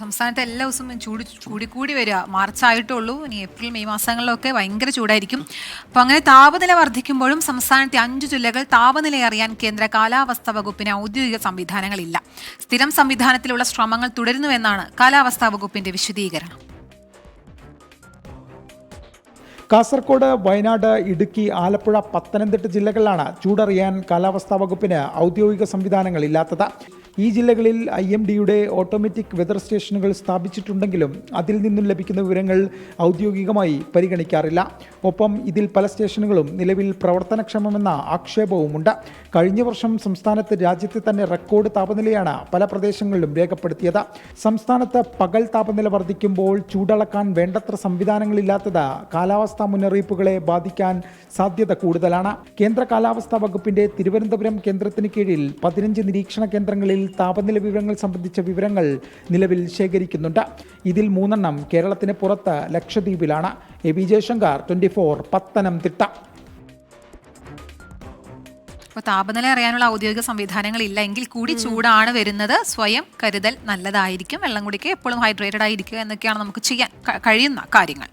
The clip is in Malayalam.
സംസ്ഥാനത്ത് എല്ലാ ദിവസവും ചൂട് കൂടി വരിക. മാർച്ച് ആയിട്ടുള്ളൂ. ഇനി ഏപ്രിൽ മെയ് മാസങ്ങളിലൊക്കെ ഭയങ്കര ചൂടായിരിക്കും. അപ്പോൾ അങ്ങനെ താപനില വർദ്ധിക്കുമ്പോഴും സംസ്ഥാനത്തെ 5 ജില്ലകൾ താപനില അറിയാൻ കേന്ദ്ര കാലാവസ്ഥാ വകുപ്പിന് ഔദ്യോഗിക സംവിധാനങ്ങളില്ല. സ്ഥിരം സംവിധാനത്തിലുള്ള ശ്രമങ്ങൾ തുടരുന്നുവെന്നാണ് കാലാവസ്ഥാ വകുപ്പിന്റെ വിശദീകരണം. കാസർഗോഡ്, വയനാട്, ഇടുക്കി, ആലപ്പുഴ, പത്തനംതിട്ട ജില്ലകളിലാണ് ചൂടറിയാൻ കാലാവസ്ഥാ വകുപ്പിന് ഔദ്യോഗിക സംവിധാനങ്ങളില്ലാത്തത്. ഈ ജില്ലകളിൽ IMDയുടെ ഓട്ടോമാറ്റിക് വെതർ സ്റ്റേഷനുകൾ സ്ഥാപിച്ചിട്ടുണ്ടെങ്കിലും അതിൽ നിന്നും ലഭിക്കുന്ന വിവരങ്ങൾ ഔദ്യോഗികമായി പരിഗണിക്കാറില്ല. ഒപ്പം ഇതിൽ പല സ്റ്റേഷനുകളും നിലവിൽ പ്രവർത്തനക്ഷമമെന്ന ആക്ഷേപവുമുണ്ട്. കഴിഞ്ഞ വർഷം സംസ്ഥാനത്ത് രാജ്യത്തെ തന്നെ റെക്കോർഡ് താപനിലയാണ് പല പ്രദേശങ്ങളിലും രേഖപ്പെടുത്തിയത്. സംസ്ഥാനത്ത് പകൽ താപനില വർദ്ധിക്കുമ്പോൾ ചൂടളക്കാൻ വേണ്ടത്ര സംവിധാനങ്ങളില്ലാത്തത് കാലാവസ്ഥാ മുന്നറിയിപ്പുകളെ ബാധിക്കാൻ സാധ്യത കൂടുതലാണ്. കേന്ദ്ര കാലാവസ്ഥാ വകുപ്പിന്റെ തിരുവനന്തപുരം കേന്ദ്രത്തിന് കീഴിൽ 15 നിരീക്ഷണ കേന്ദ്രങ്ങളിൽ താപനില വിവരങ്ങൾ സംബന്ധിച്ച വിവരങ്ങൾ നിലവിൽ ശേഖരിക്കുന്നുണ്ട്. ഇതിൽ 3 കേരളത്തിന് പുറത്ത് ലക്ഷദ്വീപിലാണ്. എബി ജയശങ്കർ, 24, പത്തനംതിട്ട. അപ്പോൾ താപനില അറിയാനുള്ള ഔദ്യോഗിക സംവിധാനങ്ങളില്ല എങ്കിൽ കൂടി ചൂടാണ് വരുന്നത്. സ്വയം കരുതൽ നല്ലതായിരിക്കും. വെള്ളം കുടിക്കുക, എപ്പോഴും ഹൈഡ്രേറ്റഡ് ആയിരിക്കുക എന്നൊക്കെയാണ് നമുക്ക് ചെയ്യാൻ കഴിയുന്ന കാര്യങ്ങൾ.